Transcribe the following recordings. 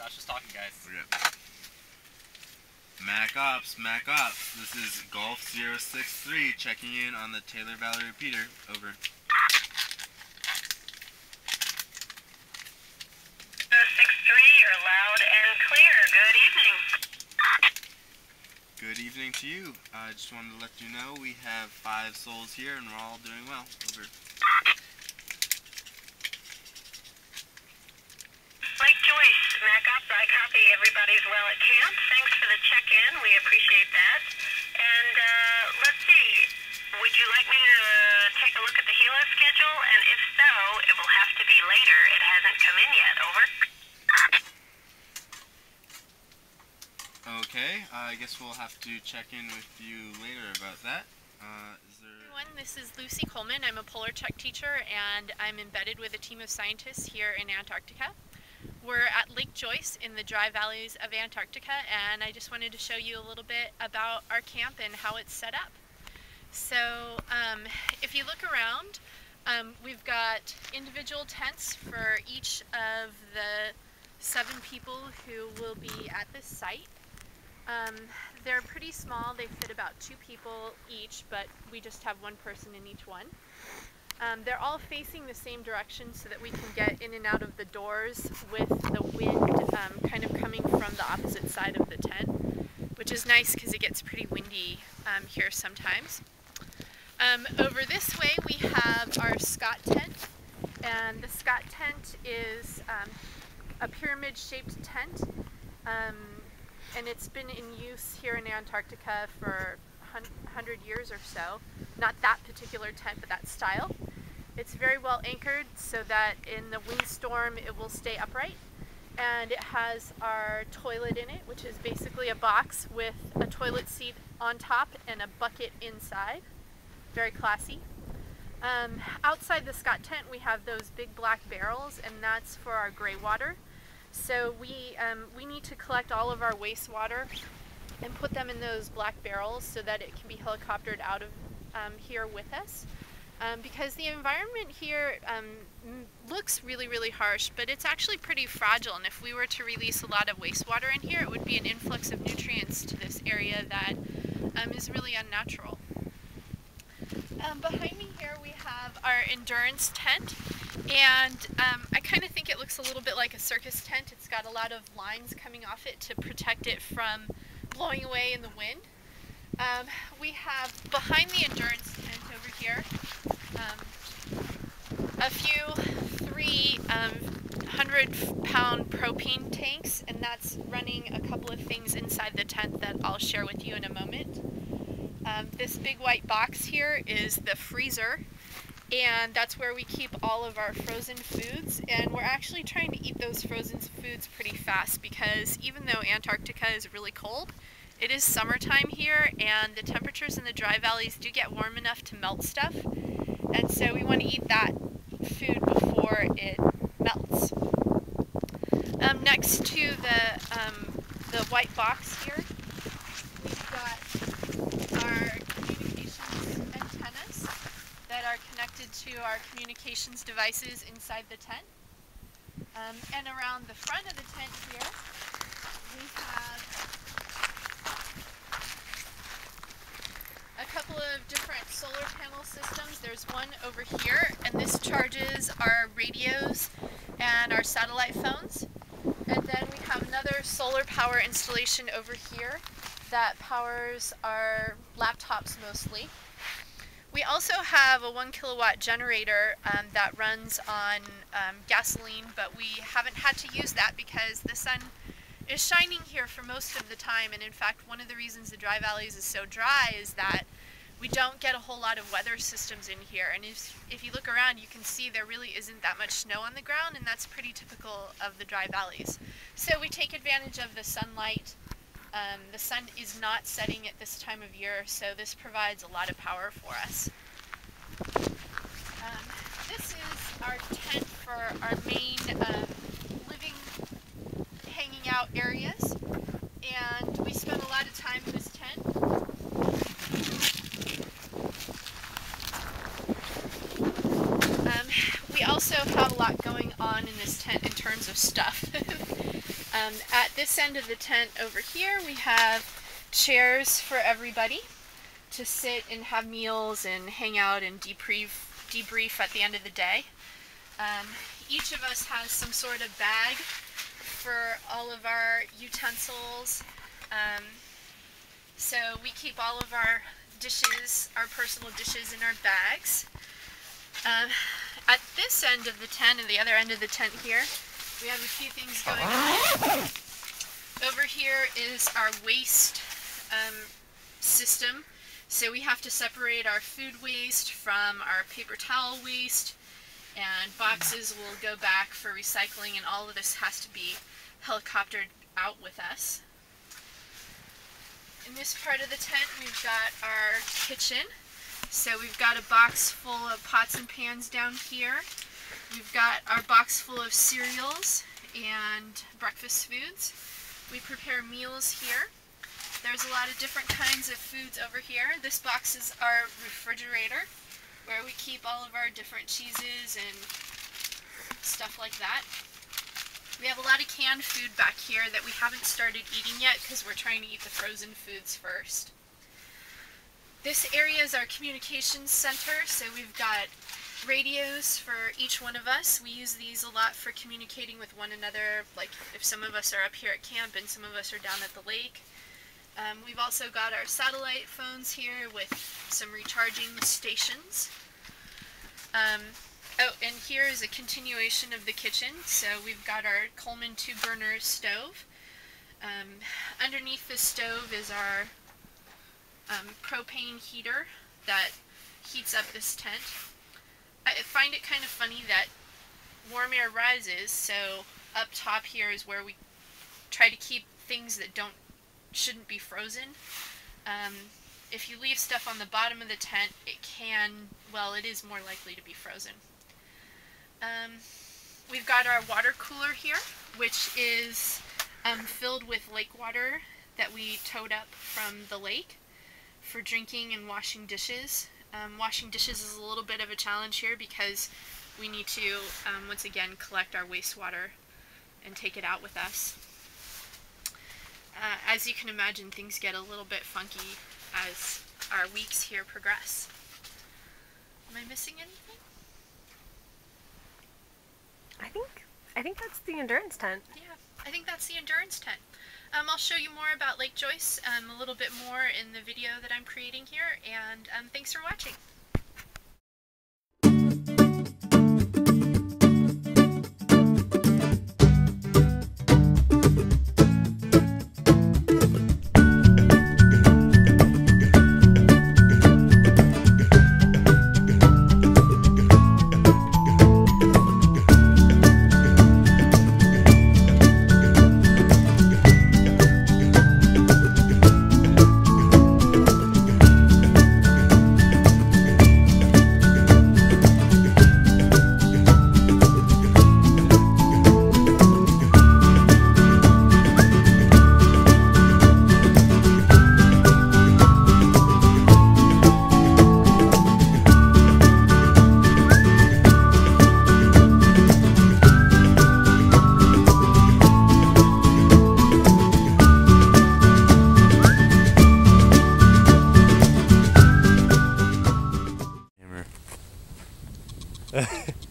Sasha's talking, guys. Okay. Mac Ops. This is Golf 063 checking in on the Taylor Valley repeater. Over. 063, you're loud and clear. Good evening. Good evening to you. I just wanted to let you know we have 5 souls here and we're all doing well. Over. Lake Joyce, Mac Ops, I copy. Everybody's well at camp. Thanks for the check-in. We appreciate that. And let's see. Would you like me to take a look at the helo schedule? And if so, it will have to be later. It hasn't come in yet. Over. Okay, I guess we'll have to check in with you later about that. Everyone, this is Lucy Coleman. I'm a polar check teacher and I'm embedded with a team of scientists here in Antarctica. We're at Lake Joyce in the dry valleys of Antarctica, and I just wanted to show you a little bit about our camp and how it's set up. So if you look around, we've got individual tents for each of the 7 people who will be at this site. They're pretty small. They fit about 2 people each, but we just have 1 person in each one. They're all facing the same direction so that we can get in and out of the doors with the wind kind of coming from the opposite side of the tent, which is nice because it gets pretty windy here sometimes. Over this way we have our Scott tent, and the Scott tent is a pyramid-shaped tent, and it's been in use here in Antarctica for 100 years or so. Not that particular tent, but that style. It's very well anchored so that in the windstorm it will stay upright. And it has our toilet in it, which is basically a box with a toilet seat on top and a bucket inside. Very classy. Outside the Scott tent we have those big black barrels, and that's for our gray water. So we need to collect all of our wastewater and put them in those black barrels so that it can be helicoptered out of here with us. Because the environment here looks really, really harsh, but it's actually pretty fragile, and if we were to release a lot of wastewater in here, it would be an influx of nutrients to this area that is really unnatural. Behind me here we have our endurance tent, and I kind of think it looks a little bit like a circus tent. It's got a lot of lines coming off it to protect it from blowing away in the wind. We have behind the endurance tent over here a few 300-pound propane tanks, and that's running a couple of things inside the tent that I'll share with you in a moment. This big white box here is the freezer, and that's where we keep all of our frozen foods, and we're actually trying to eat those frozen foods pretty fast because even though Antarctica is really cold, it is summertime here, and the temperatures in the dry valleys do get warm enough to melt stuff, and so we want to eat that food before it melts. Next to the white box here, we've got our communications antennas that are connected to our communications devices inside the tent. And around the front of the tent here, we have a couple of different solar panel systems. There's one over here, and this charges our radios and our satellite phones. And then we have another solar power installation over here that powers our laptops mostly. We also have a 1 kilowatt generator that runs on gasoline, but we haven't had to use that because the sun is shining here for most of the time, and in fact one of the reasons the dry valleys is so dry is that we don't get a whole lot of weather systems in here, and if you look around you can see there really isn't that much snow on the ground, and that's pretty typical of the dry valleys. So we take advantage of the sunlight. The sun is not setting at this time of year, so this provides a lot of power for us. This is our tent for our main living, hanging out areas, and we spend a lot of time in this tent. We also have a lot going on in this tent in terms of stuff. At this end of the tent over here, we have chairs for everybody to sit and have meals and hang out and debrief at the end of the day. Each of us has some sort of bag for all of our utensils. So we keep all of our dishes, our personal dishes, in our bags. At this end of the tent and the other end of the tent here, we have a few things going on. Over here is our waste system. So we have to separate our food waste from our paper towel waste, and boxes will go back for recycling, and all of this has to be helicoptered out with us. In this part of the tent, we've got our kitchen. So we've got a box full of pots and pans down here. We've got our box full of cereals and breakfast foods. We prepare meals here. There's a lot of different kinds of foods over here. This box is our refrigerator, where we keep all of our different cheeses and stuff like that. We have a lot of canned food back here that we haven't started eating yet because we're trying to eat the frozen foods first. This area is our communications center, so we've got radios for each one of us. We use these a lot for communicating with one another, like if some of us are up here at camp and some of us are down at the lake. We've also got our satellite phones here with some recharging stations. Oh, and here is a continuation of the kitchen. So we've got our Coleman 2-burner stove. Underneath the stove is our propane heater that heats up this tent. I find it kind of funny that warm air rises, so up top here is where we try to keep things that shouldn't be frozen. If you leave stuff on the bottom of the tent, it is more likely to be frozen. We've got our water cooler here, which is filled with lake water that we towed up from the lake for drinking and washing dishes. Washing dishes is a little bit of a challenge here because we need to, once again, collect our wastewater and take it out with us. As you can imagine, things get a little bit funky as our weeks here progress. Am I missing anything? I think that's the endurance tent. Yeah, I think that's the endurance tent. I'll show you more about Lake Joyce a little bit more in the video that I'm creating here, and thanks for watching.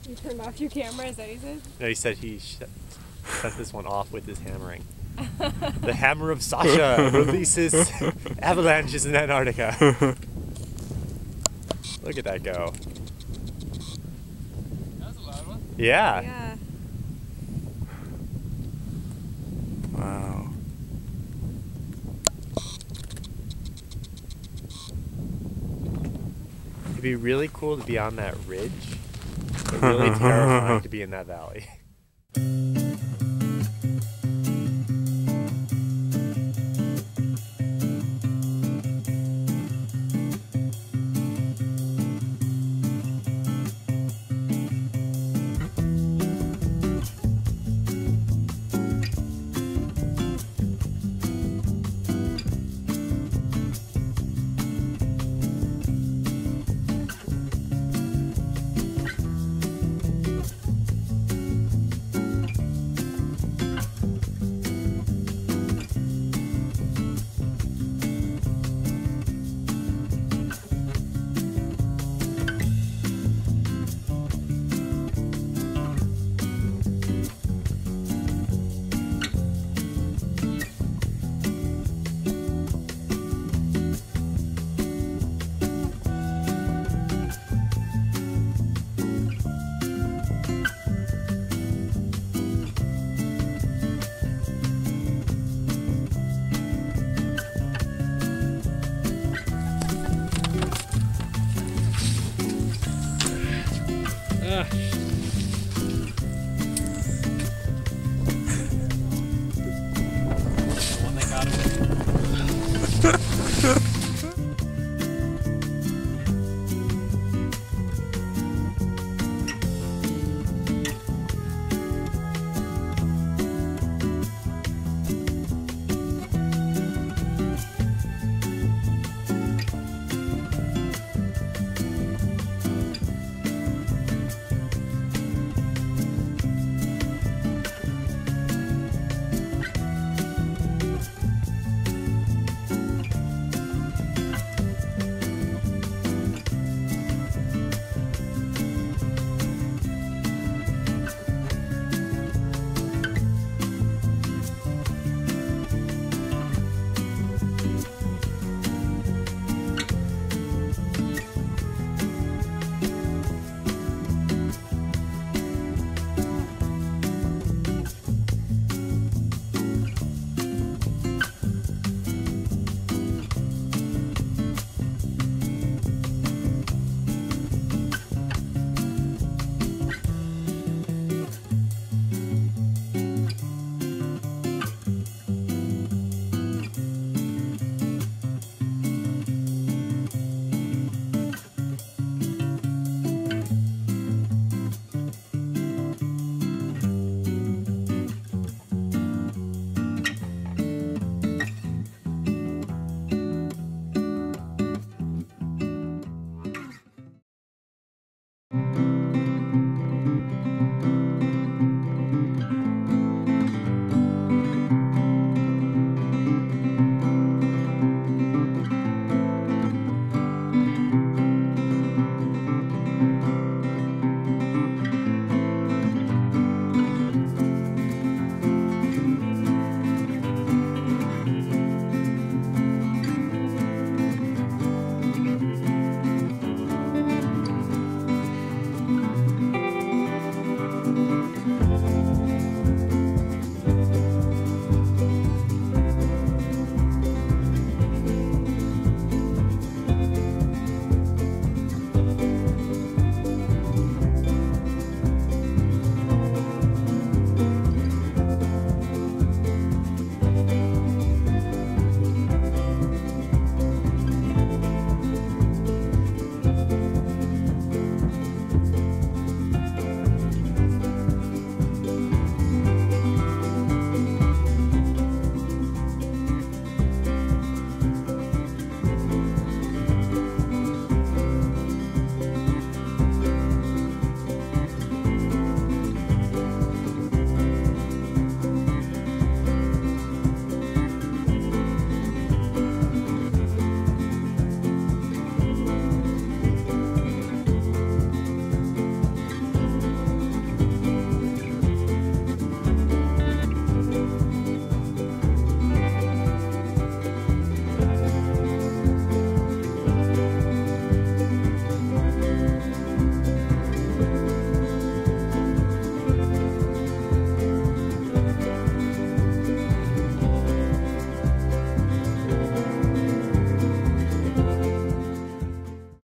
You turned off your camera, is that what he said? No, he said he shut this one off with his hammering. The hammer of Sasha releases avalanches in Antarctica. Look at that go. That was a loud one. Yeah. Yeah. Wow. It'd be really cool to be on that ridge, but really terrifying to be in that valley. Ah.